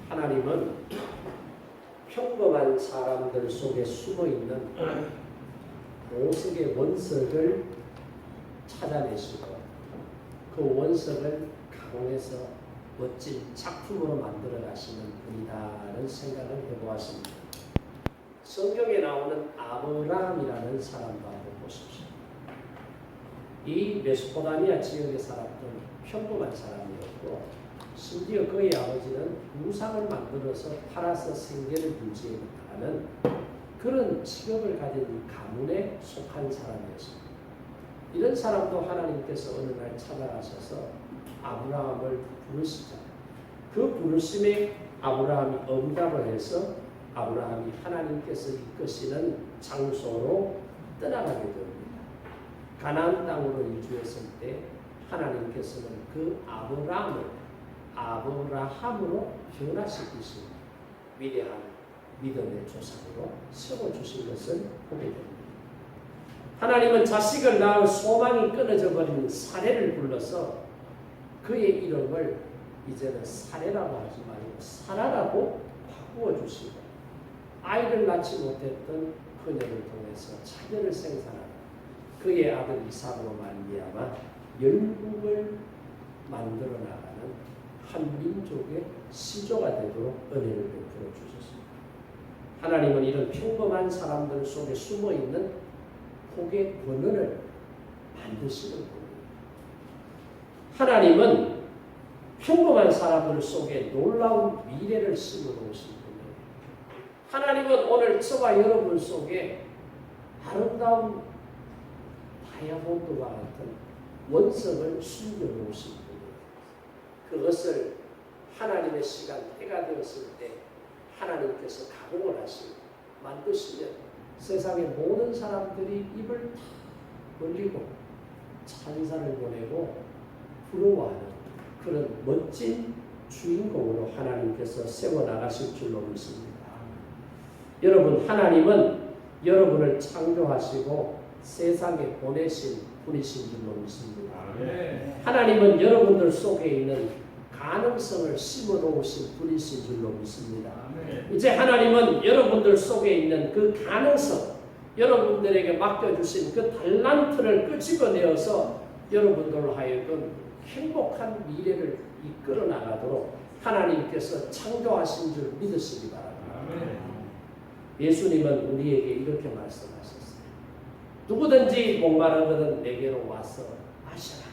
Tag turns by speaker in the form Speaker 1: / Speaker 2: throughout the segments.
Speaker 1: 하나님은 평범한 사람들 속에 숨어있는 보석의 원석을 찾아내시고 그 원석을 가공해서 멋진 작품으로 만들어 가시는 분이다라는 생각을 해보았습니다. 성경에 나오는 아브라함이라는 사람도 한번 보십시오. 이 메소포타미아 지역에 살았던 평범한 사람이었고 심지어 그의 아버지는 우상을 만들어서 팔아서 생계를 유지해나가는 그런 직업을 가진 가문에 속한 사람이었습니다. 이런 사람도 하나님께서 어느 날 찾아가셔서 아브라함을 부르시잖아요. 그 부르심에 아브라함이 응답을 해서 아브라함이 하나님께서 이끄시는 장소로 떠나가게 됩니다. 가나안 땅으로 이주했을 때 하나님께서는 그 아브라함으로 변화시키신 위대한 믿음의 조상으로 세워주신 것을 보게 됩니다. 하나님은 자식을 낳을 소망이 끊어져 버린 사례를 불러서 그의 이름을 이제는 사례라고 하지 말고 사라라고 바꾸어 주시고 아이를 낳지 못했던 그녀를 통해서 자녀를 생산하는 그의 아들 이삭으로 말미암아 열국을 만들어 나가는 한 민족의 시조가 되도록 은혜를 베풀어 주셨습니다. 하나님은 이런 평범한 사람들 속에 숨어있는 복의 권능을 만드시는 분입니다. 하나님은 평범한 사람들 속에 놀라운 미래를 심어 놓으신 분입니다. 하나님은 오늘 저와 여러분 속에 아름다운 다이아몬드와 같은 원석을 숨겨 놓으신 분입니다. 그것을 하나님의 시간 때가 되었을 때 하나님께서 가공을 하시고 만드시면 세상의 모든 사람들이 입을 다 벌리고 찬사를 보내고 부러워하는 그런 멋진 주인공으로 하나님께서 세워나가실 줄로 믿습니다. 여러분, 하나님은 여러분을 창조하시고 세상에 보내신 분이신 줄로 믿습니다. 하나님은 여러분들 속에 있는 가능성을 심어놓으신 분이신 줄로 믿습니다. 이제 하나님은 여러분들 속에 있는 그 가능성, 여러분들에게 맡겨주신 그 달란트를 끄집어내어서 여러분들로 하여금 행복한 미래를 이끌어 나가도록 하나님께서 창조하신 줄 믿으시기 바랍니다. 예수님은 우리에게 이렇게 말씀하셨어요. 누구든지 목마르거든 내게로 와서 마셔라.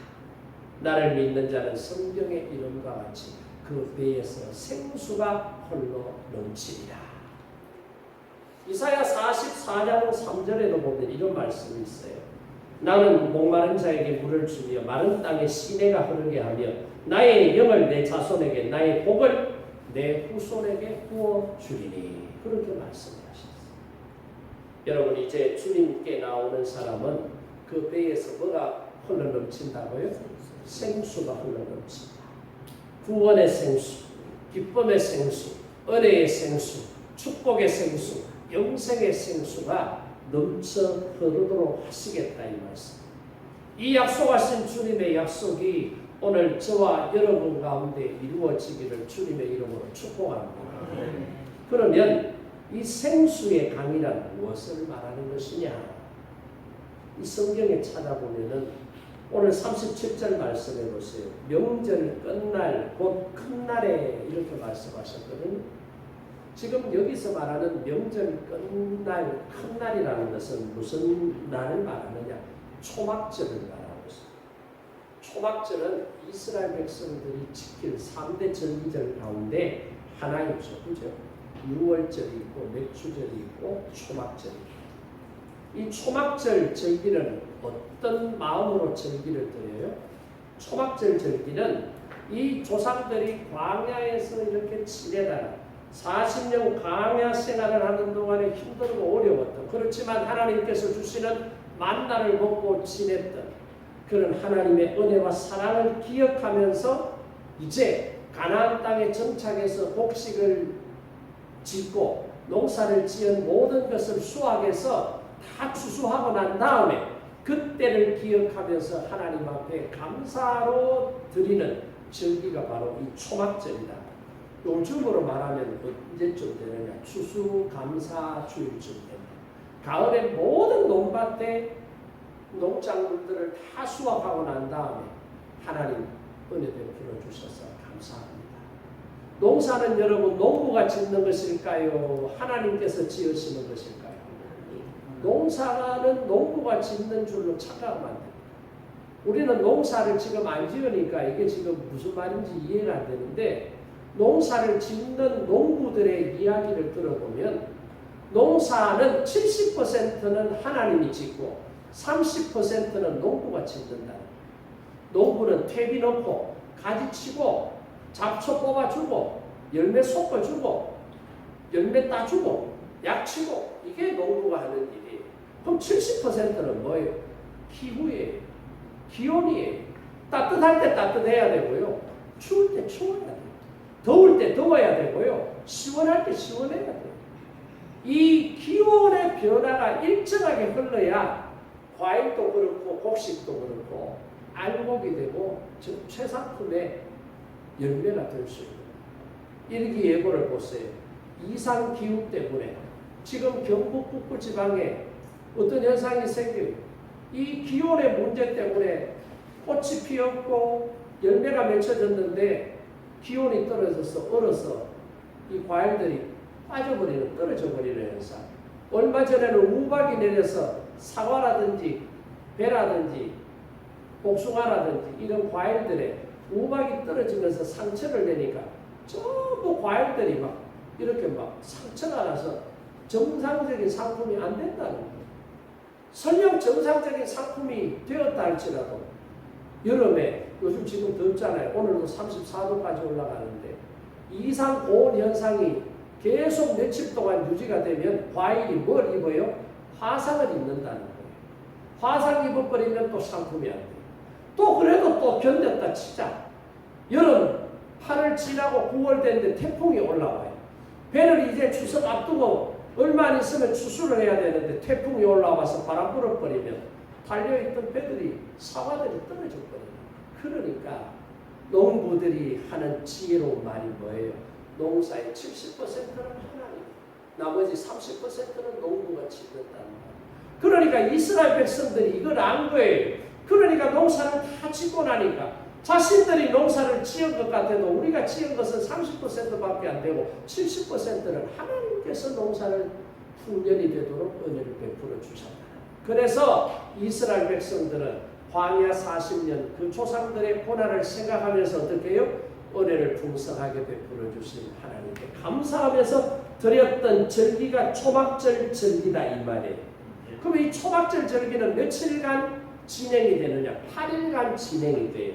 Speaker 1: 나를 믿는 자는 성경의 이름과 같이 그 배에서 생수가 홀로 넘치리라. 이사야 44장 3절에도 보면 이런 말씀이 있어요. 나는 목마른 자에게 물을 주며 마른 땅에 시내가 흐르게 하며 나의 영을 내 자손에게 나의 복을 내 후손에게 부어 주리니. 그렇게 말씀하셨어요. 여러분, 이제 주님께 나오는 사람은 그 배에서 뭐가 흘러 넘친다고요? 생수가 흘러 넘친다. 구원의 생수, 기쁨의 생수, 은혜의 생수, 축복의 생수, 영생의 생수가 넘쳐 흐르도록 하시겠다 이 말씀. 이 약속하신 주님의 약속이 오늘 저와 여러분 가운데 이루어지기를 주님의 이름으로 축복합니다. 그러면 이 생수의 강이란 무엇을 말하는 것이냐? 이 성경에 찾아보면은 오늘 37절 말씀해 보세요. 명절 끝날 곧 큰 날에 이렇게 말씀하셨거든요. 지금 여기서 말하는 명절 끝날 큰 날이라는 것은 무슨 날을 말하느냐? 초막절을 말하고 있습니다. 초막절은 이스라엘 백성들이 지킬 3대 절기절 가운데 하나이죠. 그죠? 6월절이 있고 맥주절이 있고 초막절이 있고 이 초막절 절기는 어떤 마음으로 절기를 드려요? 초막절 절기는 이 조상들이 광야에서 이렇게 지내다가 40년 광야 생활을 하는 동안에 힘들고 어려웠던, 그렇지만 하나님께서 주시는 만나를 먹고 지냈던 그런 하나님의 은혜와 사랑을 기억하면서 이제 가나안 땅에 정착해서 곡식을 짓고 농사를 지은 모든 것을 수확해서 다 추수하고 난 다음에 그때를 기억하면서 하나님 앞에 감사로 드리는 절기가 바로 이 초막절이다. 요즘으로 말하면 언제쯤 되느냐? 추수감사주일쯤 된다. 가을에 모든 논밭에 농작물들을 다 수확하고 난 다음에 하나님 은혜 베풀어 주셔서 감사합니다. 농사는 여러분 농부가 짓는 것일까요? 하나님께서 지으시는 것일까요? 농사는 농부가 짓는 줄로 착각하면 안 됩니다. 우리는 농사를 지금 안 지으니까 이게 지금 무슨 말인지 이해가 안 되는데, 농사를 짓는 농부들의 이야기를 들어보면 농사는 70%는 하나님이 짓고 30%는 농부가 짓는다. 농부는 퇴비 넣고 가지 치고 잡초 뽑아주고 열매 솎아주고 열매 따주고 약 치고, 이게 농부가 하는 일이에요. 그럼 70%는 뭐예요? 기후예요. 기온이에요. 따뜻할 때 따뜻해야 되고요. 추울 때 추워야 돼요. 더울 때 더워야 되고요. 시원할 때 시원해야 돼요. 이 기온의 변화가 일정하게 흘러야 과일도 그렇고 곡식도 그렇고 알곡이 되고 최상품의 열매가 될 수 있는 일기예보를 보세요. 이상 기후 때문에 지금 경북 북부 지방에 어떤 현상이 생겨요. 이 기온의 문제 때문에 꽃이 피었고 열매가 맺혀졌는데 기온이 떨어져서 얼어서 이 과일들이 빠져버리는, 떨어져 버리는 현상. 얼마 전에는 우박이 내려서 사과라든지 배라든지 복숭아라든지 이런 과일들에 우박이 떨어지면서 상처를 내니까 전부 과일들이 막 이렇게 막 상처가 나서 정상적인 상품이 안 된다는 거예요. 설령 정상적인 상품이 되었다 할지라도 여름에, 요즘 지금 덥잖아요. 오늘도 34도까지 올라가는데 이상 고온 현상이 계속 며칠 동안 유지가 되면 과일이 뭘 입어요? 화상을 입는다는 거예요. 화상 입어버리면 또 상품이 안 돼요. 또 그래도 또 견뎠다 치자. 여름 8월 지나고 9월 됐는데 태풍이 올라와요. 배를 이제 추석 앞두고 얼마 안 있으면 추수를 해야 되는데 태풍이 올라와서 바람 불어버리면 달려있던 배들이, 사과들이 떨어져 버려요. 그러니까 농부들이 하는 지혜로운 말이 뭐예요? 농사의 70%는 하나님, 나머지 30%는 농부가 짓는다는 말. 그러니까 이스라엘 백성들이 이걸 안 거예요. 그러니까 농사를 다 짓고 나니까 자신들이 농사를 지은 것 같아도 우리가 지은 것은 30%밖에 안 되고 70%는 하나님께서 농사를 풍년이 되도록 은혜를 베풀어 주셨다. 그래서 이스라엘 백성들은 광야 40년 그 조상들의 고난을 생각하면서 어떻게 해요? 은혜를 풍성하게 베풀어 주신 하나님께 감사하면서 드렸던 절기가 초막절 절기다 이 말이에요. 그럼 이 초막절 절기는 며칠간 진행이 되느냐? 8일간 진행이 돼요.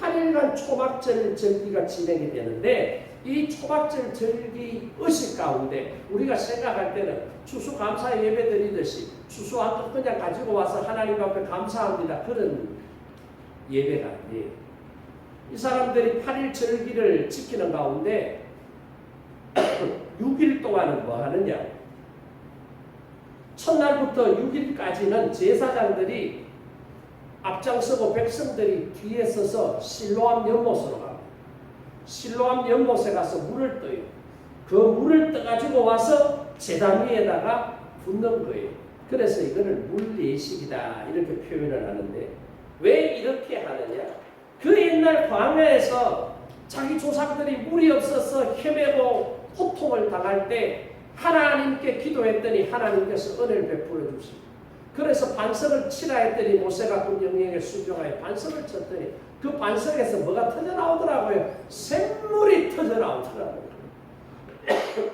Speaker 1: 8일간 초막절 절기가 진행이 되는데 이 초막절 절기 의식 가운데 우리가 생각할 때는 추수감사 예배 드리듯이 추수한 것 그냥 가지고 와서 하나님 앞에 감사합니다. 그런 예배가 아니에요. 이 사람들이 8일 절기를 지키는 가운데 6일 동안은 뭐 하느냐? 첫날부터 6일까지는 제사장들이 앞장서고 백성들이 뒤에 서서 실로암 연못으로 갑니다. 실로암 연못에 가서 물을 떠요. 그 물을 떠가지고 와서 제단 위에다가 붓는 거예요. 그래서 이거를 물예식이다 이렇게 표현을 하는데, 왜 이렇게 하느냐? 그 옛날 광야에서 자기 조상들이 물이 없어서 헤매고 고통을 당할 때 하나님께 기도했더니 하나님께서 은혜를 베풀어 주십니다. 그래서 반석을 치라 했더니 모세가 그 명령에 순종하여 반석을 쳤더니 그 반석에서 뭐가 터져나오더라고요. 샘물이 터져나오더라고요.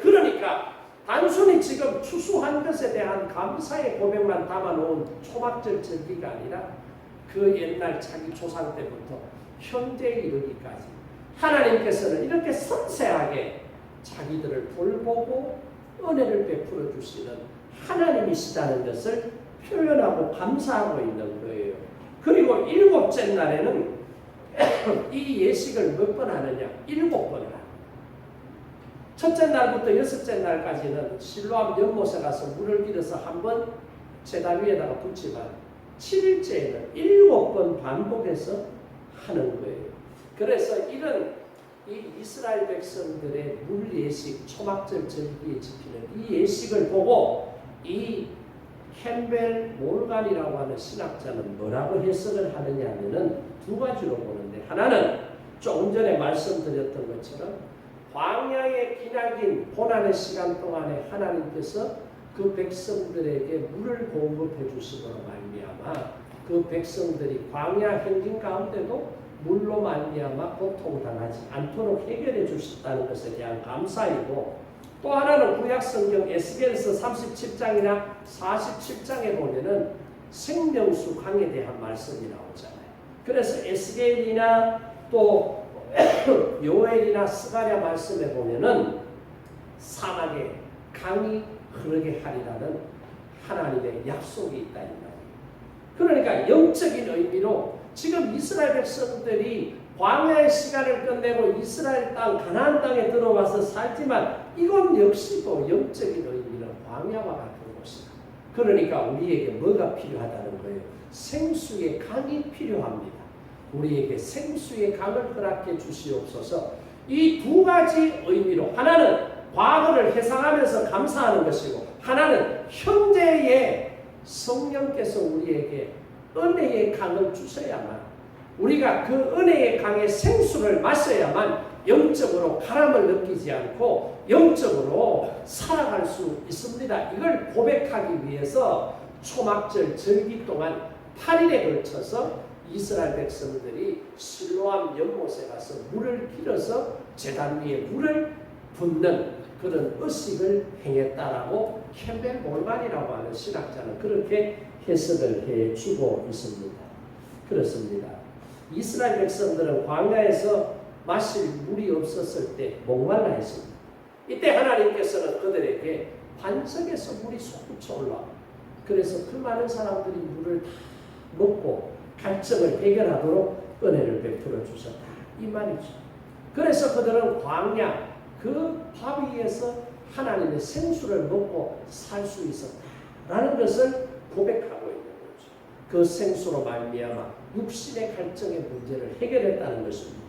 Speaker 1: 그러니까 단순히 지금 추수한 것에 대한 감사의 고백만 담아놓은 초막절 절기가 아니라 그 옛날 자기 조상 때부터 현대에 이르기까지 하나님께서는 이렇게 섬세하게 자기들을 돌보고 은혜를 베풀어 주시는 하나님이시다는 것을 표현하고 감사하고 있는 거예요. 그리고 7째 날에는 이 예식을 몇 번 하느냐? 7번을 합니다. 첫째 날부터 6째 날까지는 실로암 연못에 가서 물을 길어서 한번 제단 위에다가 붓지만 7일째에는 7번 반복해서 하는 거예요. 그래서 이런 이 이스라엘 백성들의 물 예식, 초막절 절기에 지키는 이 예식을 보고 이 캠벨 몰간이라고 하는 신학자는 뭐라고 해석을 하느냐 하면은 두 가지로 보는데, 하나는 조금 전에 말씀드렸던 것처럼 광야의 기나긴 고난의 시간 동안에 하나님께서 그 백성들에게 물을 공급해 주심으로 말미암아 그 백성들이 광야 행진 가운데도 물로 말미암아 고통당하지 않도록 해결해 주셨다는 것에 대한 감사이고, 또 하나는 구약성경 에스겔서 37장이나 47장에 보면은 생명수 강에 대한 말씀이 나오잖아요. 그래서 에스겔이나 또 요엘이나 스가랴 말씀에 보면은 사막에 강이 흐르게 하리라는 하나님의 약속이 있다 이 말이에요. 그러니까 영적인 의미로 지금 이스라엘 백성들이 광야의 시간을 끝내고 이스라엘 땅 가나안 땅에 들어와서 살지만 이건 역시도 영적인 의미는 광야와 같은 곳이다. 그러니까 우리에게 뭐가 필요하다는 거예요? 생수의 강이 필요합니다. 우리에게 생수의 강을 허락해 주시옵소서. 이 두 가지 의미로, 하나는 과거를 회상하면서 감사하는 것이고, 하나는 현재의 성령께서 우리에게 은혜의 강을 주셔야만, 우리가 그 은혜의 강의 생수를 마셔야만 영적으로 가람을 느끼지 않고 영적으로 살아갈 수 있습니다. 이걸 고백하기 위해서 초막절 절기 동안 8일에 걸쳐서 이스라엘 백성들이 실로암 연못에 가서 물을 길어서 제단 위에 물을 붓는 그런 의식을 행했다라고 캠벨 몰간이라고 하는 신학자는 그렇게 해석을 해주고 있습니다. 그렇습니다. 이스라엘 백성들은 광야에서 마실 물이 없었을 때 목말라 했습니다. 이때 하나님께서는 그들에게 반석에서 물이 솟구쳐 올라와, 그래서 그 많은 사람들이 물을 다 먹고 갈증을 해결하도록 은혜를 베풀어 주셨다 이 말이죠. 그래서 그들은 광야 그 바위에서 하나님의 생수를 먹고 살 수 있었다라는 것을 고백하고 있는 거죠. 그 생수로 말미암아 육신의 갈증의 문제를 해결했다는 것입니다.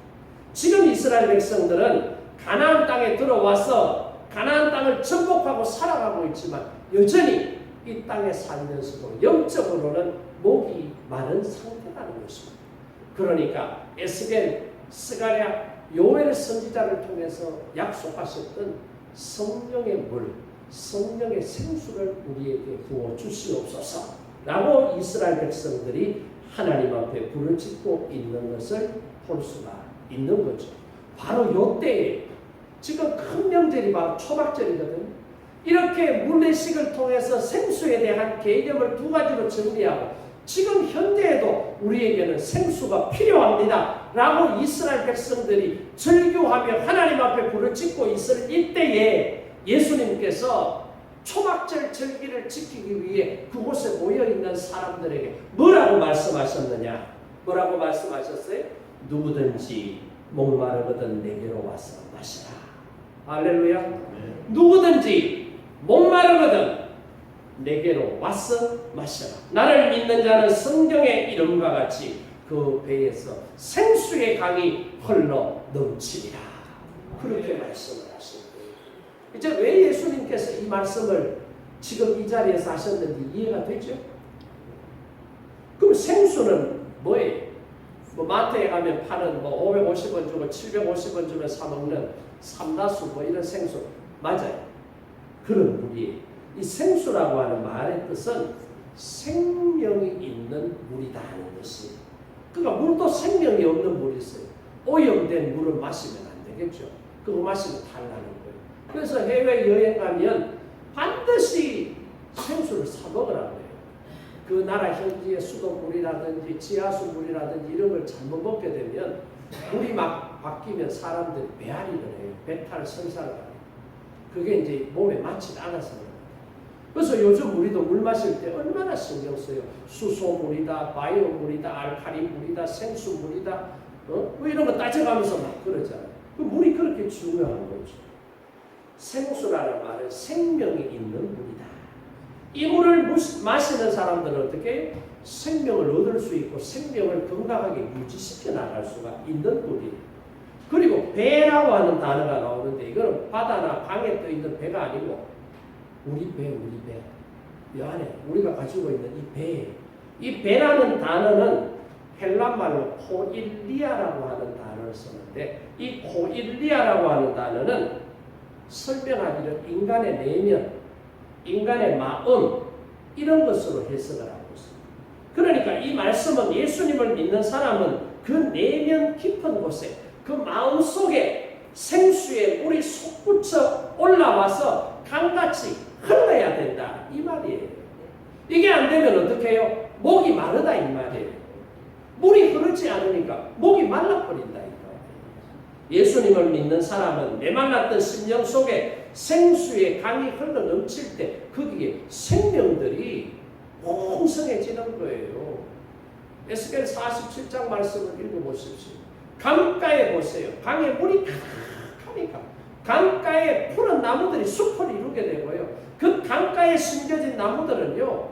Speaker 1: 지금 이스라엘 백성들은 가나안 땅에 들어와서 가나안 땅을 정복하고 살아가고 있지만 여전히 이 땅에 살면서도 영적으로는 목이 마른 상태라는 것입니다. 그러니까 에스겔, 스가랴, 요엘 선지자를 통해서 약속하셨던 성령의 물, 성령의 생수를 우리에게 부어 주시옵소서 라고 이스라엘 백성들이 하나님 앞에 부르짖고 있는 것을 볼 수가 있는 거죠. 바로 이때에 지금 큰 명절이 바로 초막절이거든요. 이렇게 물내식을 통해서 생수에 대한 개념을 두 가지로 정리하고 지금 현재에도 우리에게는 생수가 필요합니다 라고 이스라엘 백성들이 절규하며 하나님 앞에 부르짖고 있을 이때에 예수님께서 초막절 절기를 지키기 위해 그곳에 모여있는 사람들에게 뭐라고 말씀하셨느냐? 뭐라고 말씀하셨어요? 누구든지 목마르거든 내게로 와서 마시라. 할렐루야. 네. 누구든지 목마르거든 내게로 와서 마셔라. 나를 믿는 자는 성경의 이름과 같이 그 배에서 생수의 강이 흘러 넘치리라. 그렇게 말씀을 하신 거예요. 이제 왜 예수님께서 이 말씀을 지금 이 자리에서 하셨는지 이해가 되죠? 그럼 생수는 뭐예요? 뭐 마트에 가면 파는 뭐 550원 주고 750원 주면 사 먹는 삼다수 뭐 이런 생수 맞아요. 그런 물이에요. 이 생수라고 하는 말의 뜻은 생명이 있는 물이다 하는 것이에요. 그러니까 물도 생명이 없는 물이 있어요. 오염된 물을 마시면 안 되겠죠. 그거 마시면 탈나는 거예요. 그래서 해외 여행 가면 반드시 생수를 사 먹으라고 해요. 그 나라 현지의 수돗물이라든지 지하수물이라든지 이런 걸 잘못 먹게 되면 물이 막 바뀌면 사람들이 배앓이를 해요. 배탈 설사를 해요. 그게 이제 몸에 맞지 않아서 그래요. 그래서 요즘 우리도 물 마실 때 얼마나 신경 써요. 수소물이다, 바이오물이다, 알칼리물이다, 생수물이다, 뭐 이런 거 따져가면서 막 그러잖아요. 그 물이 그렇게 중요한 거죠. 생수라는 말은 생명이 있는 물이다. 이 물을 마시는 사람들은 어떻게 생명을 얻을 수 있고 생명을 건강하게 유지시켜 나갈 수가 있는 물이에요. 그리고 배라고 하는 단어가 나오는데 이거는 바다나 강에 떠 있는 배가 아니고 우리 배. 이 안에 우리가 가지고 있는 이 배. 이 배라는 단어는 헬란말로 코일리아라고 하는 단어를 쓰는데 이 코일리아라고 하는 단어는 설명하기를 인간의 내면, 인간의 마음 이런 것으로 해석을 하고 있습니다. 그러니까 이 말씀은 예수님을 믿는 사람은 그 내면 깊은 곳에 그 마음 속에 생수에 물이 솟구쳐 올라와서 강같이 흘러야 된다 이 말이에요. 이게 안 되면 어떻게 해요? 목이 마르다 이 말이에요. 물이 흐르지 않으니까 목이 말라버린다 이 말이에요. 예수님을 믿는 사람은 메말랐던 심령 속에 생수의 강이 흘러 넘칠 때 거기에 생명들이 풍성해지는 거예요. 에스겔 47장 말씀을 읽어보십시오. 강가에 보세요. 강에 물이 탁하니까 강가에 푸른 나무들이 숲을 이루게 되고요. 그 강가에 심겨진 나무들은요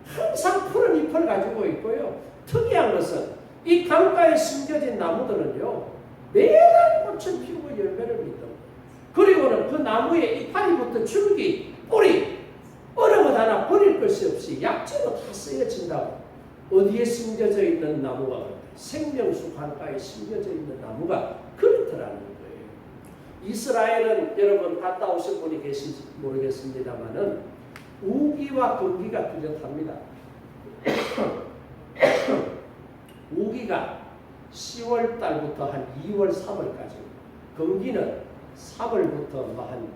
Speaker 1: 항상 푸른 잎을 가지고 있고요. 특이한 것은 이 강가에 심겨진 나무들은요 매달 꽃을 피우고 열매를 맺는 그리고는 그 나무의 이파리부터 줄기, 뿌리 어느 것 하나 버릴 것이 없이 약재로 다 쓰여진다고. 어디에 심겨져 있는 나무가 생명수 강가에 심겨져 있는 나무가 그렇더라는 거예요. 이스라엘은 여러분 갔다 오신 분이 계신지 모르겠습니다만은 우기와 건기가 뚜렷합니다. 우기가 10월 달부터 한 2월, 3월까지, 건기는 3월부터 한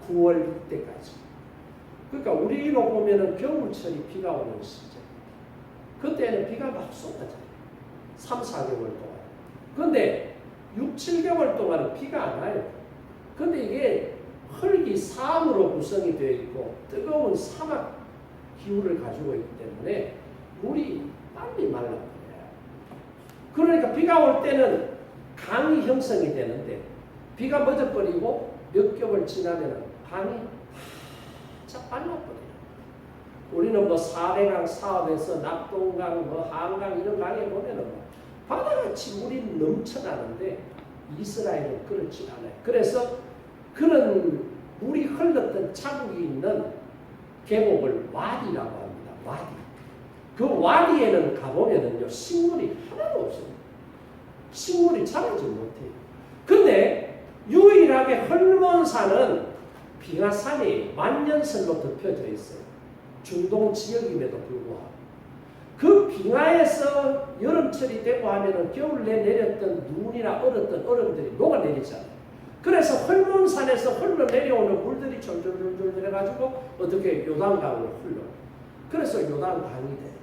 Speaker 1: 9월 때까지. 그러니까 우리로 보면은 겨울철이 비가 오는 시절. 그때는 비가 막 쏟아져요. 3, 4개월 동안. 근데 6, 7개월 동안은 비가 안 와요. 근데 이게 흙이 사암으로 구성이 되어 있고 뜨거운 사막 기후를 가지고 있기 때문에 물이 빨리 말라버려요. 그러니까 비가 올 때는 강이 형성이 되는데 비가 멎어버리고 몇 개월 지나면 강이 쫙 말라버려요. 우리는 뭐 사대강 사업에서 낙동강, 뭐 한강 이런 강에 보면은 뭐 바다같이 물이 넘쳐나는데 이스라엘은 그렇지 않아요. 그래서 그런 물이 흘렀던 자국이 있는 계곡을 와디라고 합니다. 와디. 그 와디에는 가보면은요 식물이 하나도 없습니다. 식물이 자라지 못해요. 근데 유일하게 헐몬산은 빙하산이 만년설로 덮여져 있어요. 중동 지역임에도 불구하고 그 빙하에서 여름철이 되고 하면은 겨울 내 내렸던 눈이나 얼었던 얼음들이 녹아내리잖아요. 그래서 헐몬산에서 흘러내려오는 물들이 졸졸졸졸 해가지고 어떻게 요단강으로 흘러. 그래서 요단강이 돼요.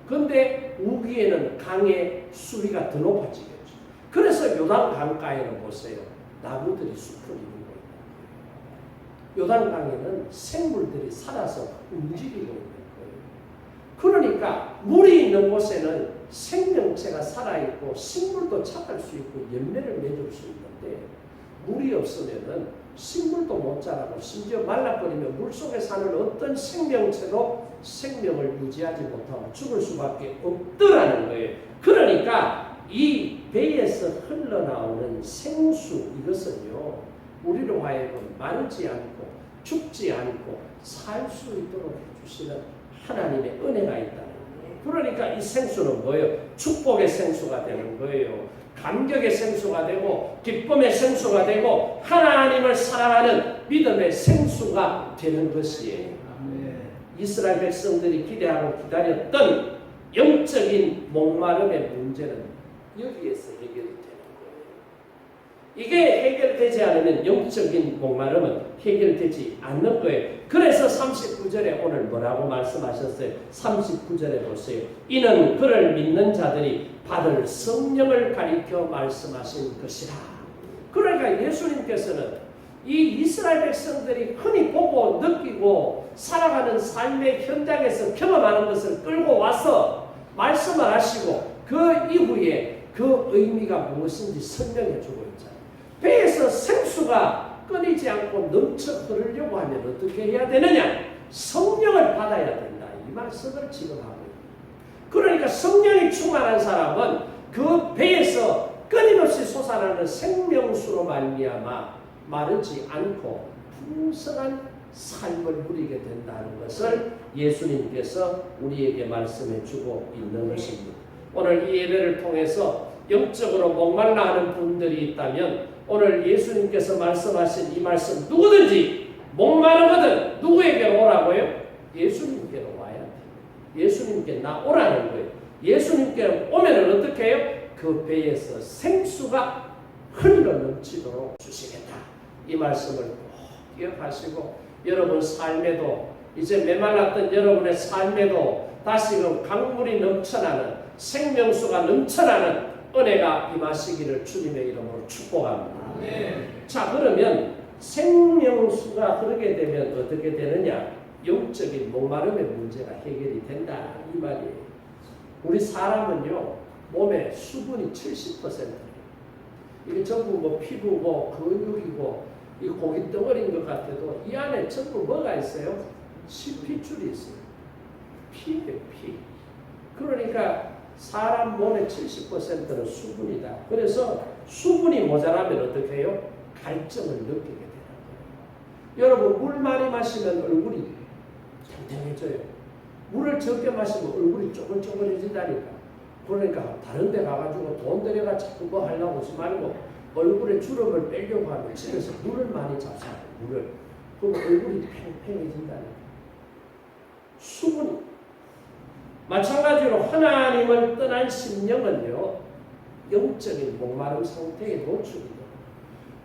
Speaker 1: 근데 우기에는 강의 수위가 더 높아지겠죠. 그래서 요단강가에는 보세요. 나무들이 숲을 이루고 있다. 요단강에는 생물들이 살아서 움직이고 있는 거예요. 그러니까 물이 있는 곳에는 생명체가 살아있고 식물도 자랄 수 있고 열매를 맺을 수 있는데 물이 없으면은 식물도 못 자라고 심지어 말라버리면 물속에 사는 어떤 생명체도 생명을 유지하지 못하고 죽을 수밖에 없더라는 거예요. 그러니까 이 배에서 흘러나오는 생수 이것은요 우리로 하여금 마르지 않고 죽지 않고 살 수 있도록 해주시는 하나님의 은혜가 있다는 거예요. 그러니까 이 생수는 뭐예요? 축복의 생수가 되는 거예요. 감격의 생수가 되고 기쁨의 생수가 되고 하나님을 사랑하는 믿음의 생수가 되는 것이에요. 이스라엘 백성들이 기대하고 기다렸던 영적인 목마름의 문제는 여기에서 해결되는 거예요. 이게 해결되지 않으면 영적인 목마름은 해결되지 않는 거예요. 그래서 39절에 오늘 뭐라고 말씀하셨어요? 39절에 보세요. 이는 그를 믿는 자들이 받을 성령을 가리켜 말씀하신 것이라. 그러니까 예수님께서는 이 이스라엘 백성들이 흔히 보고 느끼고 살아가는 삶의 현장에서 경험하는 것을 끌고 와서 말씀을 하시고 그 이후에 그 의미가 무엇인지 설명해 주고 있잖아요. 배에서 생수가 끊이지 않고 넘쳐 흐르려고 하면 어떻게 해야 되느냐? 성령을 받아야 된다. 이 말씀을 지금 하고 있습니다. 그러니까 성령이 충만한 사람은 그 배에서 끊임없이 솟아나는 생명수로 말미암아 마르지 않고 풍성한 삶을 누리게 된다는 것을 예수님께서 우리에게 말씀해 주고 있는 것입니다. 오늘 이 예배를 통해서 영적으로 목말라 하는 분들이 있다면 오늘 예수님께서 말씀하신 이 말씀, 누구든지 목마르거든 누구에게로 오라고요? 예수님께로 와야 돼요. 예수님께 나오라는 거예요. 예수님께 오면은 어떻게 해요? 그 배에서 생수가 흘러 넘치도록 주시겠다. 이 말씀을 꼭 기억하시고 여러분 삶에도, 이제 메말랐던 여러분의 삶에도 다시금 강물이 넘쳐나는, 생명수가 넘쳐나는 은혜가 임하시기를 주님의 이름으로 축복합니다. 네. 자, 그러면 생명수가 흐르게 되면 어떻게 되느냐? 영적인 목마름의 문제가 해결이 된다, 이 말이에요. 우리 사람은요, 몸에 수분이 70%예요. 이게 전부 뭐 피부고 근육이고 이 고기 덩어리인 것 같아도 이 안에 전부 뭐가 있어요? 핏줄이 있어요. 피예요, 피. 그러니까 사람 몸의 70%는 수분이다. 그래서 수분이 모자라면 어떻게 해요? 갈증을 느끼게 되는 거예요. 여러분, 물 많이 마시면 얼굴이 탱탱해져요. 물을 적게 마시면 얼굴이 쪼글쪼글해진다니까. 그러니까 다른 데 가가지고 돈 들여가 자꾸 뭐 하려고 하지 말고 얼굴에 주름을 빼려고 하면 집에서 물을 많이 잡숴요. 물을. 그럼 얼굴이 팽팽해진다니까. 수분이. 마찬가지로 하나님을 떠난 심령은요, 영적인 목마름 상태에 노출이 돼요.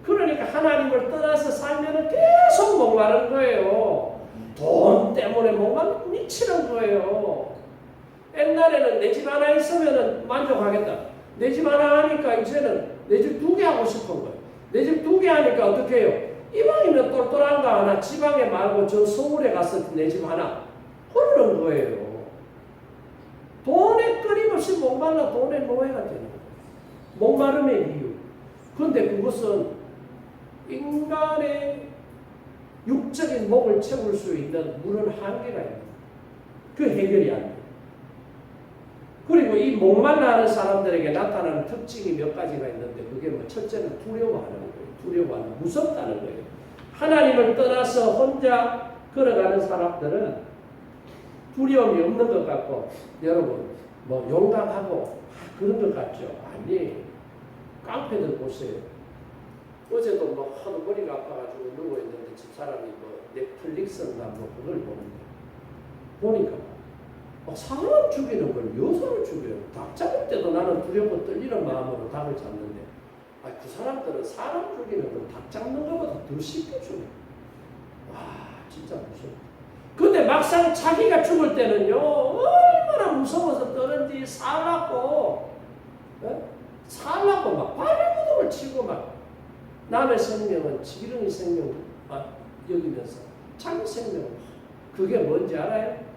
Speaker 1: 그러니까 하나님을 떠나서 살면 계속 목마른 거예요. 돈 때문에 목마르고 미치는 거예요. 옛날에는 내 집 하나 있으면 만족하겠다. 내 집 하나 하니까 이제는 내 집 2개 하고 싶은 거예요. 내 집 2개 하니까 어떻게 해요? 이방이면 똘똘한 거 하나, 지방에 말고 저 서울에 가서 내 집 하나 흐르는 거예요. 돈에 끊임없이 목말라 돈의 노예가 되는 거예요. 목마름의 이유. 그런데 그것은 인간의 육적인 목을 채울 수 있는 물은 한계가 있는 거예요. 그 해결이 안 돼요. 그리고 이 목말라 하는 사람들에게 나타나는 특징이 몇 가지가 있는데 그게 뭐 첫째는 두려워하는 거예요. 두려워하는, 무섭다는 거예요. 하나님을 떠나서 혼자 걸어가는 사람들은 두려움이 없는 것 같고, 여러분 뭐 용감하고 그런 것 같죠? 아니, 깡패들 보세요. 어제도 뭐 하도 머리가 아파가지고 누워있는데 집사람이 뭐 넷플릭스인가 뭐 그걸 보니까 사람 죽이는 걸 여성을 죽여요. 닭 잡을 때도 나는 두렵고 떨리는 마음으로 닭을 잡는데, 그 사람들은 사람 죽이는 걸 닭 잡는 것보다 더 쉽게 죽여요. 와, 진짜 무서워. 근데 막상 자기가 죽을 때는요, 얼마나 무서워서 떠는지 살라고 막 발버둥을 치고 막 남의 생명은 지렁이 생명 여기면서 자기 생명, 그게 뭔지 알아요?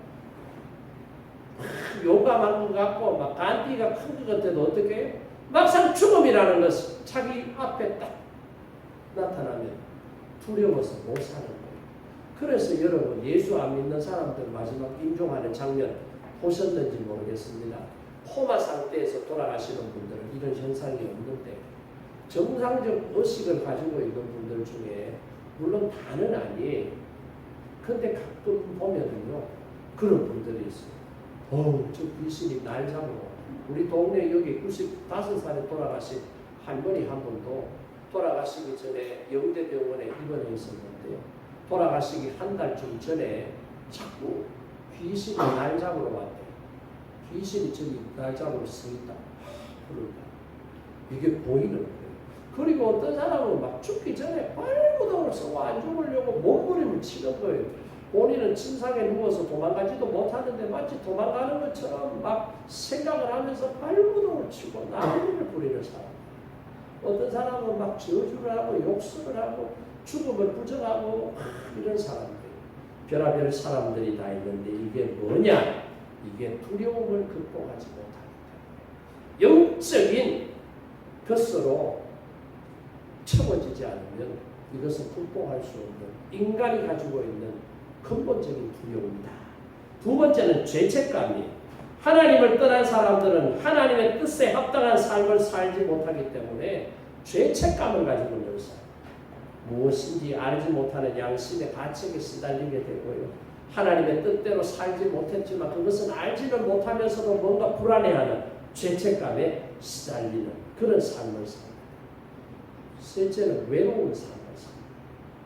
Speaker 1: 용감한 것 같고 막 간디가 큰 것 같아도 어떻게 해요? 막상 죽음이라는 것이 자기 앞에 딱 나타나면 두려워서 못 사는 거예요. 그래서 여러분, 예수 안 믿는 사람들 마지막 임종하는 장면 보셨는지 모르겠습니다. 코마 상태에서 돌아가시는 분들은 이런 현상이 없는데, 정상적 의식을 가지고 있는 분들 중에, 물론 다는 아니에요. 근데 가끔 보면은요, 그런 분들이 있어요. 저 귀신이 날 잡으러. 우리 동네 여기 95살에 돌아가신 할머니 한 분도 돌아가시기 전에 영대병원에 입원해 있었는데요. 돌아가시기 한 달쯤 전에 자꾸 귀신이 날 잡으러 왔대요. 귀신이 저기 날 잡으러 서 있다. 그러니까 이게 보이는 거예요. 그리고 어떤 사람은 막 죽기 전에 발버둥을 써고 안 죽으려고 몸부림을 치는 거예요. 본인은 침상에 누워서 도망가지도 못하는데 마치 도망가는 것처럼 막 생각을 하면서 발버둥을 치고 난리를 부리는 사람. 어떤 사람은 막 저주를 하고 욕설을 하고 죽음을 부정하고 이런 사람들. 별의별 사람들이 다 있는데 이게 뭐냐? 이게 두려움을 극복하지 못하기 때문에. 영적인 것으로 채워지지 않으면 이것은 극복할 수 없는, 인간이 가지고 있는 근본적인 두려움이다. 두 번째는 죄책감이에요. 하나님을 떠난 사람들은 하나님의 뜻에 합당한 삶을 살지 못하기 때문에 죄책감을 가지고 있는 사람, 무엇인지 알지 못하는 양심의 가책에 시달리게 되고요. 하나님의 뜻대로 살지 못했지만 그것은 알지를 못하면서도 뭔가 불안해하는 죄책감에 시달리는 그런 삶을 삽니다. 셋째는 외로운 삶을 삽니다.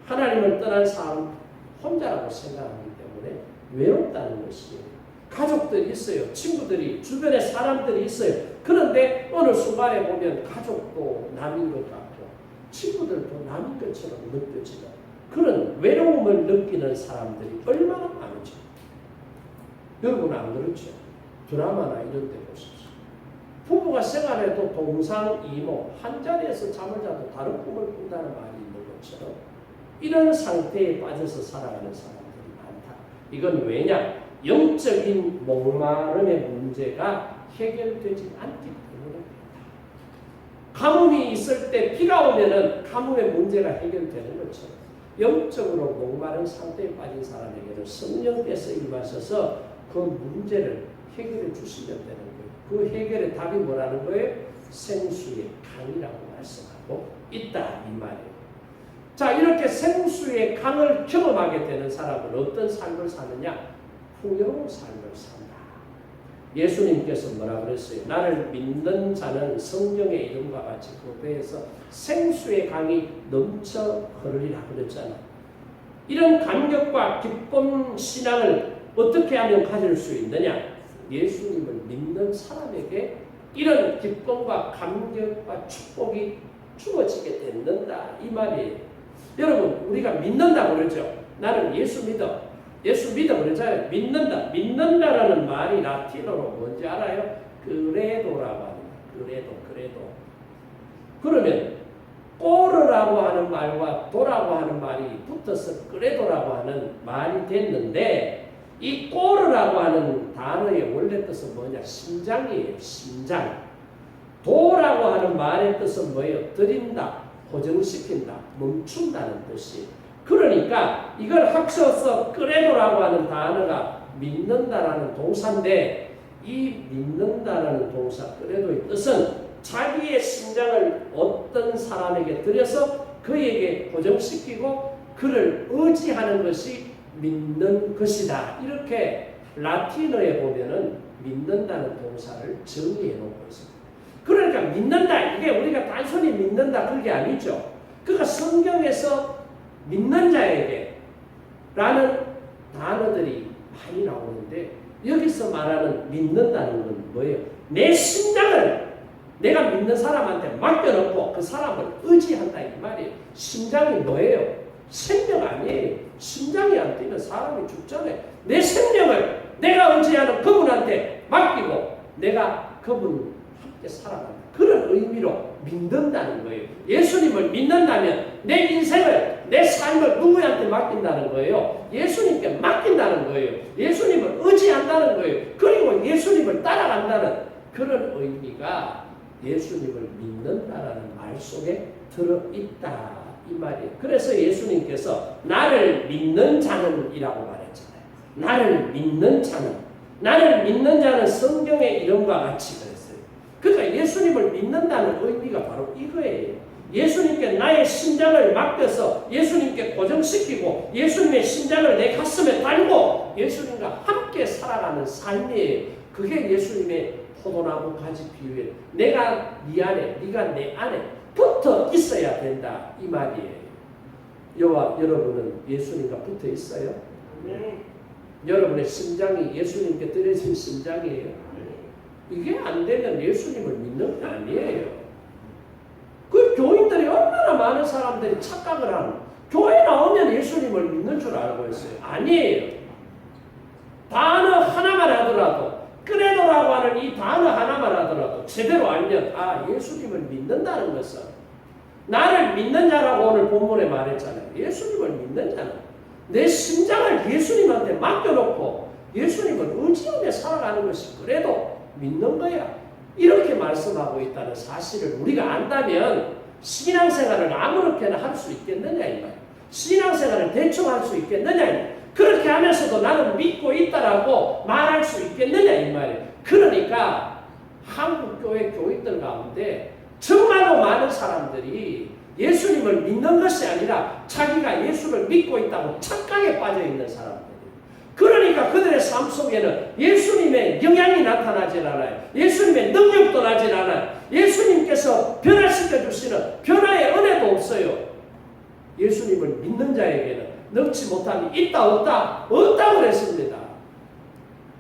Speaker 1: 하나님을 떠난 삶 혼자라고 생각하기 때문에 외롭다는 것이에요. 가족들이 있어요. 친구들이, 주변에 사람들이 있어요. 그런데 어느 순간에 보면 가족도 남인 것 같고 친구들도 남인 것처럼 느껴지는 그런 외로움을 느끼는 사람들이 얼마나 많은지. 여러분 안 그렇죠? 드라마나 이런 데 보십시오. 부부가 생활해도 동상, 이모, 한 자리에서 잠을 자도 다른 꿈을 꾼다는 말이 있는 것처럼 이런 상태에 빠져서 살아가는 사람들이 많다. 이건 왜냐? 영적인 목마름의 문제가 해결되지 않기 때문에 그렇다. 가뭄이 있을 때 비가 오면은 가뭄의 문제가 해결되는 것처럼 영적으로 목마른 상태에 빠진 사람에게는 성령께서 임하셔서 그 문제를 해결해 주시면 되는 거예요. 그 해결의 답이 뭐라는 거예요? 생수의 강이라고 말씀하고 있다 이 말이에요. 자, 이렇게 생수의 강을 경험하게 되는 사람은 어떤 삶을 사느냐? 풍요로운 삶을 산다. 예수님께서 뭐라 그랬어요? 나를 믿는 자는 성령의 이름과 같이 그 배에서 생수의 강이 넘쳐 흐르리라 그랬잖아요. 이런 감격과 기쁨 신앙을 어떻게 하면 가질 수 있느냐? 예수님을 믿는 사람에게 이런 기쁨과 감격과 축복이 주어지게 된다 이 말이에요. 여러분 우리가 믿는다고 그러죠. 나는 예수 믿어. 예수 믿어 그러잖아요. 믿는다. 믿는다라는 말이 라틴어로 뭔지 알아요? 그레도라고 합니다. 그레도. 그러면 꼬르라고 하는 말과 도라고 하는 말이 붙어서 그레도라고 하는 말이 됐는데 이 꼬르라고 하는 단어의 원래 뜻은 뭐냐? 심장이에요. 심장. 도라고 하는 말의 뜻은 뭐예요? 들인다, 고정시킨다, 멈춘다는 뜻이에요. 그러니까 이걸 합쳐서 끄레도라고 하는 단어가 믿는다라는 동사인데 이 믿는다라는 동사 끄레도의 뜻은 자기의 심장을 어떤 사람에게 들여서 그에게 고정시키고 그를 의지하는 것이 믿는 것이다. 이렇게 라틴어에 보면은 믿는다는 동사를 정의해 놓고 있습니다. 그러니까 믿는다 이게 우리가 단순히 믿는다 그게 아니죠. 그러니까 성경에서 믿는 자에게 라는 단어들이 많이 나오는데 여기서 말하는 믿는다는 건 뭐예요? 내 심장을 내가 믿는 사람한테 맡겨놓고 그 사람을 의지한다 이 말이에요. 심장이 뭐예요? 생명 아니에요. 심장이 안 뛰면 사람이 죽잖아요. 내 생명을 내가 의지하는 그분한테 맡기고 내가 그분 함께 살아간다. 그런 의미로 믿는다는 거예요. 예수님을 믿는다면 내 인생을 내 삶을 누구한테 맡긴다는 거예요. 예수님께 맡긴다는 거예요. 예수님을 의지한다는 거예요. 그리고 예수님을 따라간다는 그런 의미가 예수님을 믿는다라는 말 속에 들어있다 이 말이에요. 그래서 예수님께서 나를 믿는 자는 이라고 말했잖아요. 나를 믿는 자는 성경의 이름과 같이 그랬어요. 그러니까 예수님을 믿는다는 의미가 바로 이거예요. 예수님께 나의 심장을 맡겨서 예수님께 고정시키고 예수님의 심장을 내 가슴에 달고 예수님과 함께 살아가는 삶이에요. 그게 예수님의 포도나무 가지 비유에 내가 네 안에 네가 내 안에 붙어 있어야 된다 이 말이에요. 여러분은 예수님과 붙어 있어요? 네. 여러분의 심장이 예수님께 드려진 심장이에요. 이게 안 되면 예수님을 믿는 게 아니에요. 그 교인들이 얼마나 많은 사람들이 착각을 하는 교회 나오면 예수님을 믿는 줄 알고 있어요. 아니에요. 단어 하나만 하더라도 끄레도라고 하는 이 단어 하나만 하더라도 제대로 알면 예수님을 믿는다는 것은 나를 믿는 자라고 오늘 본문에 말했잖아요. 예수님을 믿는 자는 내 심장을 예수님한테 맡겨놓고 예수님을 의지하며 살아가는 것이 그래도 믿는 거야. 이렇게 말씀하고 있다는 사실을 우리가 안다면 신앙생활을 아무렇게나 할 수 있겠느냐 이 말이야. 신앙생활을 대충 할 수 있겠느냐. 그렇게 하면서도 나는 믿고 있다라고 말할 수 있겠느냐 이 말이야. 그러니까 한국 교회 교인들 가운데 정말로 많은 사람들이 예수님을 믿는 것이 아니라 자기가 예수를 믿고 있다고 착각에 빠져 있는 사람들. 그러니까 그들의 삶 속에는 예수님의 영향이 나타나질 않아요. 예수님의 능력도 나질 않아요. 예수님께서 변화시켜 주시는 변화의 은혜도 없어요. 예수님을 믿는 자에게는 넘치 못함이 있다 없다? 없다고 그랬습니다.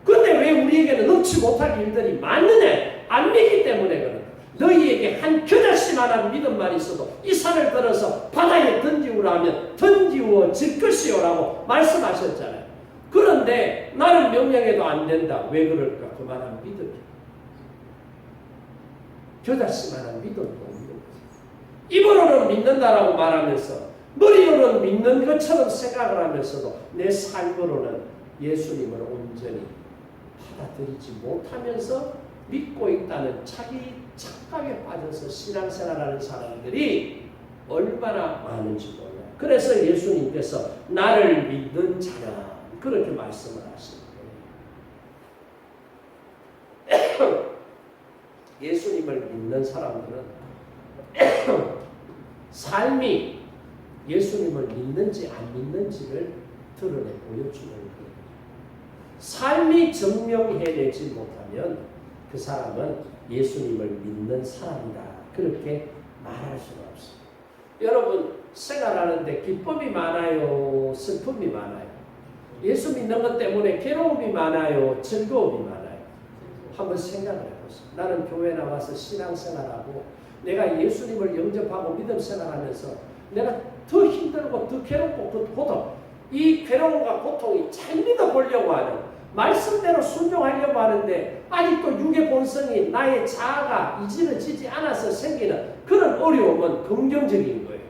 Speaker 1: 근데 왜 우리에게는 넘치 못할 일들이 많느냐? 안 믿기 때문에 그런. 너희에게 한 겨자씨만한 믿음만 있어도 이 산을 들어서 바다에 던지우라 하면 던지우어질 것이요라고 말씀하셨잖아요. 그런데 나는 명령해도 안 된다. 왜 그럴까? 그만한 믿음이. 겨자씨만한 믿음도 없는 거죠. 입으로는 믿는다라고 말하면서 머리로는 믿는 것처럼 생각을 하면서도 내 삶으로는 예수님을 온전히 받아들이지 못하면서 믿고 있다는 자기 착각에 빠져서 신앙생활하는 사람들이 얼마나 많은지 몰라요. 그래서 예수님께서 나를 믿는 자는 그렇게 말씀을 하시는 거예요. 예수님을 믿는 사람들은 삶이 예수님을 믿는지 안 믿는지를 드러내 보여주는 거예요. 삶이 증명해내지 못하면 그 사람은 예수님을 믿는 사람이다. 그렇게 말할 수가 없습니다. 여러분 생활하는데 기쁨이 많아요? 슬픔이 많아요? 예수 믿는 것 때문에 괴로움이 많아요? 즐거움이 많아요? 한번 생각을 해보세요. 나는 교회 나와서 신앙생활하고 내가 예수님을 영접하고 믿음 생활하면서 내가 더 힘들고 더 괴롭고 그 고통, 이 괴로움과 고통이 잘 믿어보려고 하는 말씀대로 순종하려고 하는데 아직도 육의 본성이 나의 자아가 이지러지지 않아서 생기는 그런 어려움은 긍정적인 거예요.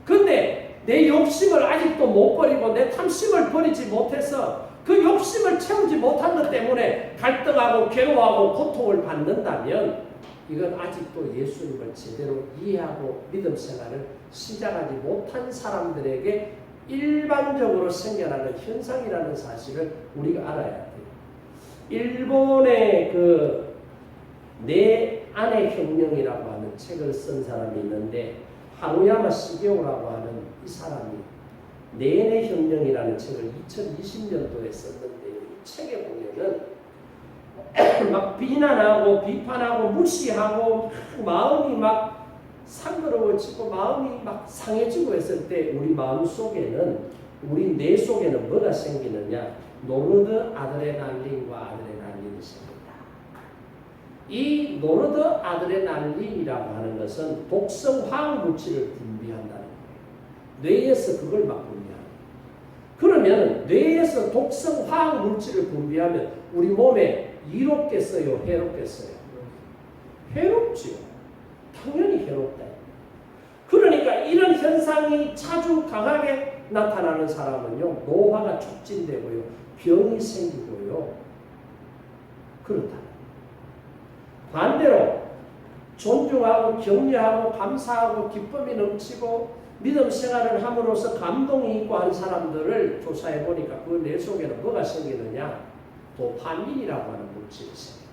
Speaker 1: 근데 내 욕심을 아직도 못 버리고 내 탐심을 버리지 못해서 그 욕심을 채우지 못한 것 때문에 갈등하고 괴로워하고 고통을 받는다면 이건 아직도 예수님을 제대로 이해하고 믿음 생활을 시작하지 못한 사람들에게 일반적으로 생겨나는 현상이라는 사실을 우리가 알아야 돼요. 일본의 그 내 안의 혁명이라고 하는 책을 쓴 사람이 있는데 하루야마 시게오라고 하는 이 사람이 내내 혁명이라는 책을 2020년도에 썼는데 이 책에 보면은 막 비난하고 비판하고 무시하고 마음이 막 상그러워지고 마음이 막 상해지고 했을 때 우리 마음 속에는 우리 뇌 속에는 뭐가 생기느냐? 노르드 아드레날린과 아드레날린이 생긴다. 이 노르드 아드레날린이라고 하는 것은 독성 화학 물질을 분비한다는 거예요. 뇌에서 그걸 막 분비하는 거예요. 그러면 뇌에서 독성 화학 물질을 분비하면 우리 몸에 이롭겠어요? 해롭겠어요? 해롭지요. 당연히 해롭다. 그러니까 이런 현상이 자주 강하게 나타나는 사람은요, 노화가 촉진되고요, 병이 생기고요, 그렇다. 반대로 존중하고 격려하고 감사하고 기쁨이 넘치고 믿음 생활을 함으로써 감동이 있고 한 사람들을 조사해 보니까 그 뇌 속에는 뭐가 생기느냐? 도파민이라고 하는 물질이 생깁니다.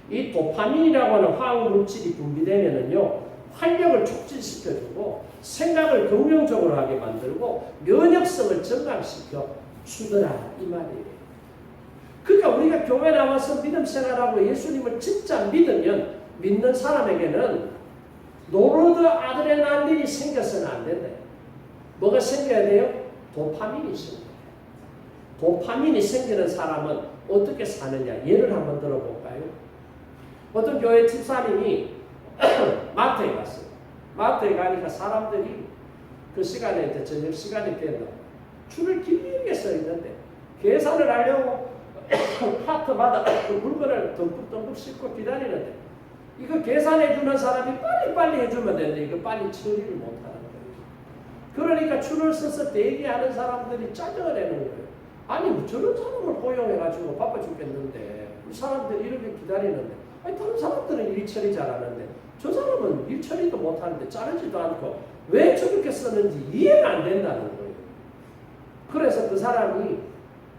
Speaker 1: 이 도파민이라고 하는 화학 물질이 분비되면은요, 활력을 촉진시켜주고 생각을 긍정적으로 하게 만들고 면역성을 증강시켜 주더라 이 말이에요. 그러니까 우리가 교회 나와서 믿음 생활하고 예수님을 진짜 믿으면 믿는 사람에게는 노르드 아드레날린이 생겨서는 안 된다. 뭐가 생겨야 돼요? 도파민이 생겨야 돼요. 도파민이 생기는 사람은 어떻게 사느냐? 예를 한번 들어볼까요? 어떤 교회 집사님이 마트에 갔어요. 마트에 가니까 사람들이 그 시간에 이제 저녁 시간이 되면 줄을 길게 서 있는데 계산을 하려고 카트마다 그 물건을 덩긋덩긋 싣고 기다리는데 이거 계산해 주는 사람이 빨리빨리 해주면 되는데 이거 빨리 처리를 못하는 거예요. 그러니까 줄을 서서 대기하는 사람들이 짜증을 내는 거예요. 아니 뭐 저런 사람을 고용해가지고 바빠 죽겠는데 이 사람들이 이렇게 기다리는데 아니 다른 사람들은 일 처리 잘하는데 저 사람은 일 처리도 못하는데 자르지도 않고 왜 저렇게 쓰는지 이해가 안 된다는 거예요. 그래서 그 사람이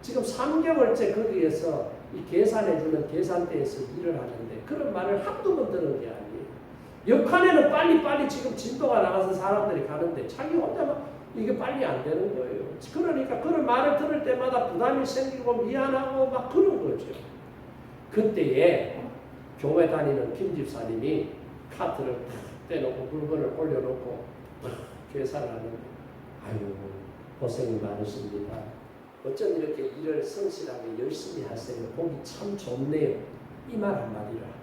Speaker 1: 지금 3개월째 거기에서 이 계산해주는 계산대에서 일을 하는데 그런 말을 한두 번 들은 게 아니에요. 역할에는 빨리빨리 지금 진도가 나가서 사람들이 가는데 자기 혼자만 이게 빨리 안 되는 거예요. 그러니까 그런 말을 들을 때마다 부담이 생기고 미안하고 막 그런 거죠. 그때에 교회 다니는 김 집사님이 카트를 탁 떼놓고 물건을 올려놓고 계산을 하는데 아유 고생이 많으십니다. 어쩜 이렇게 일을 성실하게 열심히 하세요. 보기 참 좋네요. 이 말 한마디를 합니다.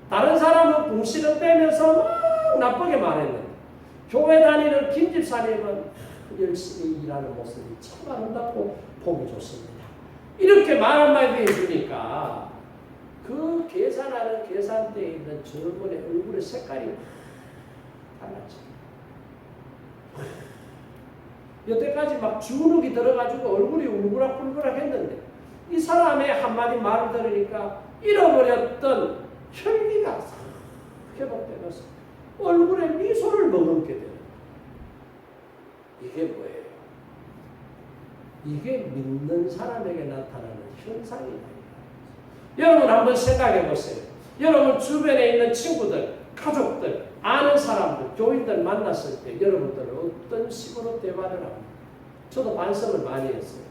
Speaker 1: 다른 사람은 궁시렁 빼면서 막 나쁘게 말했는데 교회 다니는 김 집사님은 열심히 일하는 모습이 참 아름답고 보기 좋습니다. 이렇게 말 한마디 해주니까 그 계산하는 계산대에 있는 젊은의 얼굴의 색깔이 달라져. 여태까지 막 주눅이 들어가지고 얼굴이 울그락불그락 했는데 이 사람의 한마디 말을 들으니까 잃어버렸던 혈기가 싹 회복되면서 얼굴에 미소를 머금게 되는 거예요. 이게 뭐예요? 이게 믿는 사람에게 나타나는 현상이다. 여러분 한번 생각해 보세요. 여러분 주변에 있는 친구들, 가족들, 아는 사람들, 교인들 만났을 때 여러분들은 어떤 식으로 대화를 합니까? 저도 반성을 많이 했어요.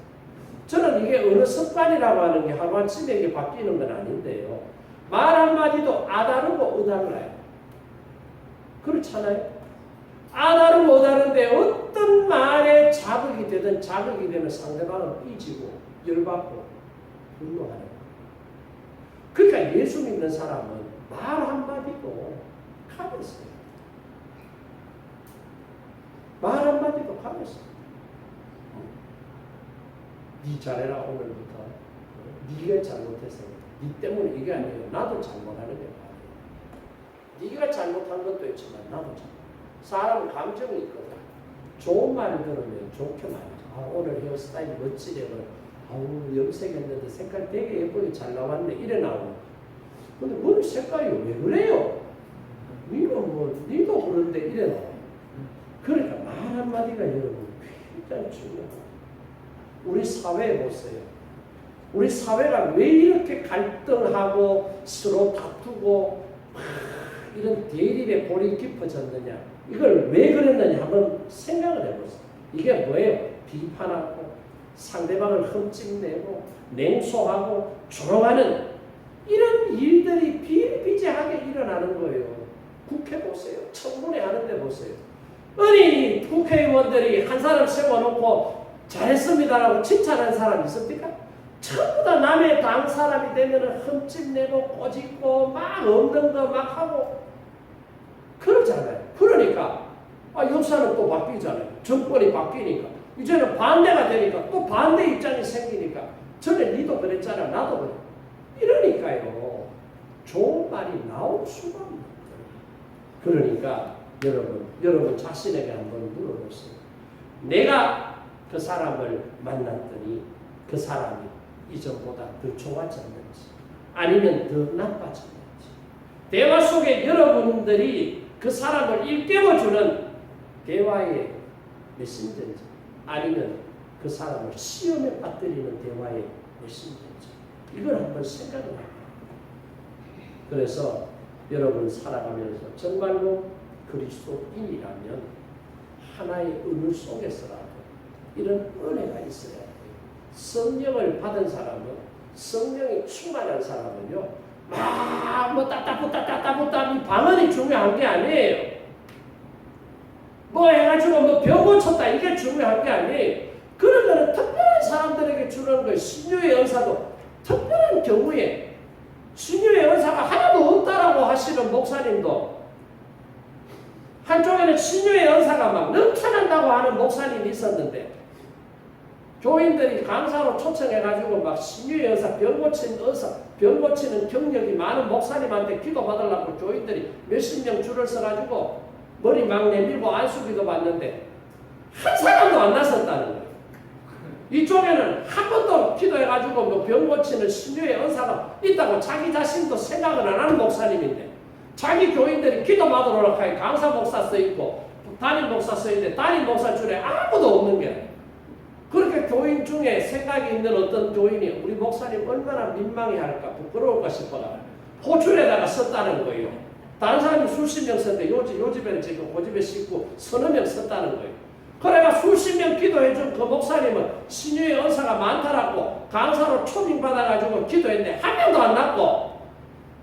Speaker 1: 저는 이게 어느 습관이라고 하는 게 하루아침에 이게 바뀌는 건 아닌데요. 말 한마디도 아다르고 어달라요. 그렇잖아요. 아다르고 어다른데 어떤 말에 자극이 되든 자극이 되면 상대방은 삐지고 열받고 분노하는 거예요. 그러니까 예수 믿는 사람은 말 한마디도 가면서요. 말 한마디도 가면서. 네 잘해라 오늘부터. 네가 잘못해서. 네 때문에 이게 아니에요. 나도 잘못하는 게 아니에요. 네가 잘못한 것도 있지만 나도 잘못. 사람은 감정이 있거든. 좋은 말을 들으면 좋게 말이죠. 아, 오늘 헤어스타일 멋지네. 아우 염색했는데 색깔 되게 예쁘게 잘 나왔네. 이래 나오는. 근데 머리 색깔이 왜 그래요? 니도 그런데 이래 나와요. 그러니까 말 한마디가 여러분 굉장히 중요해요. 우리 사회에 보세요. 우리 사회가 왜 이렇게 갈등하고 서로 다투고 이런 대립의 골이 깊어졌느냐. 이걸 왜 그랬느냐 한번 생각을 해보세요. 이게 뭐예요? 비판하고 상대방을 흠집내고 냉소하고 조롱하는 이런 일들이 비일비재하게 일어나는 거예요. 국회 보세요. 청문회 하는데 보세요. 아니 국회의원들이 한 사람 세워놓고 잘했습니다라고 칭찬하는 사람이 있습니까? 전부 다 남의 당 사람이 되면 흠집내고 꼬집고 막 없는 거 막 하고 그러잖아요. 그러니까 역사는 또 바뀌잖아요. 정권이 바뀌니까 이제는 반대가 되니까 또 반대 입장이 생기니까 전에 니도 그랬잖아 나도 그래. 이러니까요. 좋은 말이 나올 수가 없는 거예요. 그러니까 여러분 자신에게 한번 물어보세요. 내가 그 사람을 만났더니 그 사람이 이전보다 더 좋아졌는지 아니면 더 나빠졌는지 대화 속에 여러분들이 그 사람을 일깨워주는 대화의 메신저인지 아니면 그 사람을 시험에 빠뜨리는 대화의 메신저인지 이걸 한번 생각을 해요. 그래서 여러분 살아가면서 정말로 그리스도인이라면 하나의 은을 속에서라도 이런 은혜가 있어야 돼요. 성령을 받은 사람은 성령이 충만한 사람은요 막 따따붙다 이 방언이 중요한 게 아니에요. 뭐 해가지고 뭐 병 고쳤다 이게 중요한 게 아니에요. 그런 거는 특별한 사람들에게 주는 거예요. 신유의 은사도 특별한 경우에 신유의 은사가 하나도 없다라고 하시는 목사님도 한쪽에는 신유의 은사가 막 넘쳐난다고 하는 목사님이 있었는데 교인들이 강사로 초청해가지고 막 신유의 은사, 병 고치는 경력이 많은 목사님한테 기도받으려고 교인들이 몇십 명 줄을 서가지고 머리 막 내밀고 안수기도 받는데 한 사람도 안 나섰다는 거예요. 이쪽에는 한 번도 기도해가지고 뭐 병 고치는 신유의 은사가 있다고 자기 자신도 생각을 안 하는 목사님인데 자기 교인들이 기도받으러 가요. 강사 목사 써있고 담임 목사 써있는데 담임 목사 줄에 아무도 없는 게 그렇게 교인 중에 생각이 있는 어떤 교인이 우리 목사님 얼마나 민망해할까 부끄러울까 싶어가 호줄에다가 썼다는 거예요. 다른 사람이 수십 명 썼는데 요집에는 지금 고집에 싣고 서너 명 썼다는 거예요. 그래가 수십 명 기도해준 그 목사님은 신유의 은사가 많다라고 강사로 초빙받아가지고 기도했는데 한 명도 안 났고,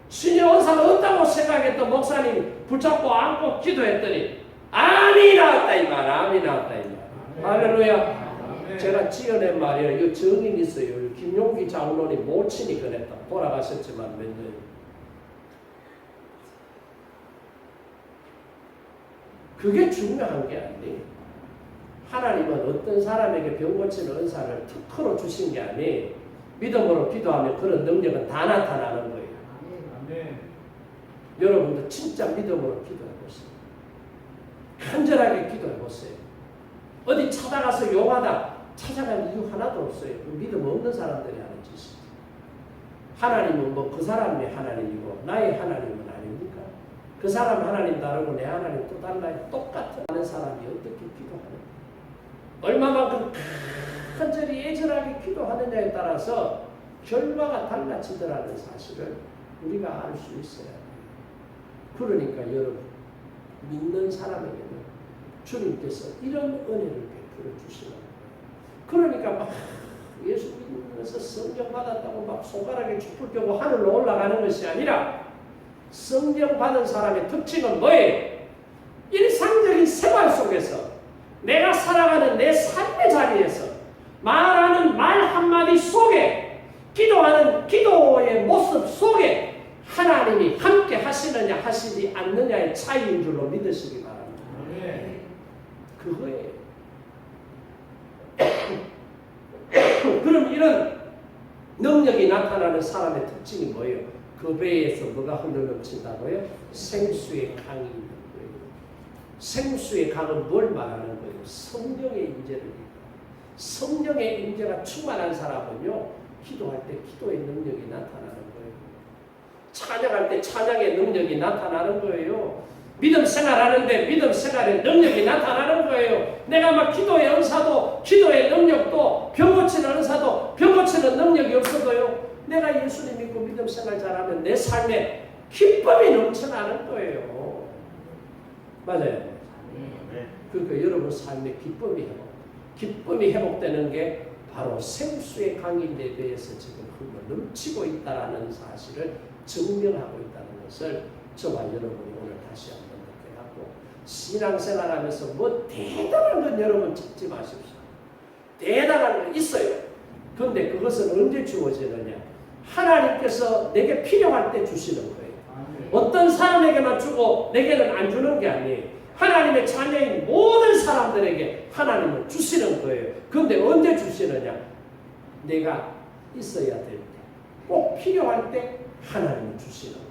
Speaker 1: 신유의 은사가 없다고 생각했던 목사님 붙잡고 안고 기도했더니 암이 나왔다 이 말, 암이 나왔다 이 말. 할렐루야. 제가 지어낸 말이에요. 이 정인 있어요. 김용기 장로님 모친이 그랬다. 돌아가셨지만 몇 년. 그게 중요한 게 아니에요. 하나님은 어떤 사람에게 병 고치는 은사를 특허로 주신 게 아니에요. 믿음으로 기도하면 그런 능력은 다 나타나는 거예요. 아멘. 여러분도 진짜 믿음으로 기도해 보세요. 간절하게 기도해 보세요. 어디 찾아가서 용하다 찾아갈 이유 하나도 없어요. 믿음 없는 사람들이 하는 짓이죠. 하나님은 뭐 그 사람의 하나님이고 나의 하나님은 아닙니까? 그 사람 하나님 다르고 내 하나님 또 달라요. 똑같은 사람이 어떻게 기도하는? 얼마만큼 간절히 애절하게 기도하느냐에 따라서 결과가 달라지더라는 사실을 우리가 알 수 있어야 돼요. 그러니까 여러분, 믿는 사람에게는 주님께서 이런 은혜를 베풀어 주시는 거예요. 그러니까 막 예수 믿으면서 성령 받았다고 막 손가락에 촛불 켜고 하늘로 올라가는 것이 아니라, 성령 받은 사람의 특징은 뭐예요? 일상적인 생활 속에서 내가 살아가는 내 삶의 자리에서 말하는 말 한마디 속에, 기도하는 기도의 모습 속에 하나님이 함께 하시느냐 하시지 않느냐의 차이인 줄로 믿으시기 바랍니다. 그거예요. 그럼 이런 능력이 나타나는 사람의 특징이 뭐예요? 그 배에서 뭐가 흘러넘친다고요? 생수의 강이 있는 거예요. 생수의 강은 뭘 말하는 거예요? 성령의 임재를 얘기해요. 성령의 임재가 충만한 사람은요, 기도할 때 기도의 능력이 나타나는 거예요. 찬양할 때 찬양의 능력이 나타나는 거예요. 믿음 생활하는데 믿음 생활의 능력이 나타나는 거예요. 내가 막 기도의 은사도, 기도의 능력도, 병 고치는 은사도, 병 고치는 능력이 없어도요, 내가 예수님 믿고 믿음 생활 잘하면 내 삶에 기쁨이 넘쳐나는 거예요. 맞아요. 그러니까 여러분 삶에 기쁨이 회복되는 게 바로 생수의 강이 내 배에서 지금 흘러 넘치고 있다는 사실을 증명하고 있다는 것을 저와 여러분이 오늘 다시 한번 느껴 갖고, 신앙생활하면서 뭐 대단한 건 여러분 찾지 마십시오. 대단한 건 있어요. 그런데 그것은 언제 주어지느냐? 하나님께서 내게 필요할 때 주시는 거예요. 어떤 사람에게만 주고 내게는 안 주는 게 아니에요. 하나님의 자녀인 모든 사람들에게 하나님은 주시는 거예요. 그런데 언제 주시느냐? 내가 있어야 될 때, 꼭 필요할 때 하나님은 주시는 거예요.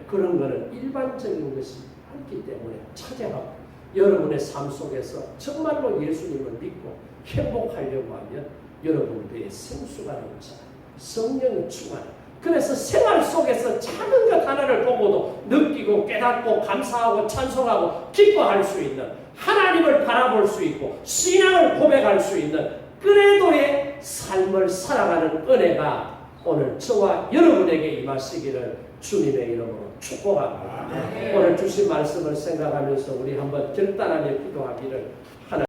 Speaker 1: 그런 거는 일반적인 것이 않기 때문에 찾아가고, 여러분의 삶 속에서 정말로 예수님을 믿고 행복하려고 하면 여러분 배에 생수가 넘쳐요. 성령이 충만해요. 그래서 생활 속에서 작은 것 하나를 보고도 느끼고 깨닫고 감사하고 찬송하고 기뻐할 수 있는, 하나님을 바라볼 수 있고 신앙을 고백할 수 있는 그래도의 삶을 살아가는 은혜가 오늘 저와 여러분에게 임하시기를 주님의 이름으로 축복합니다. 오늘 주신 말씀을 생각하면서 우리 한번 결단하며 기도하기를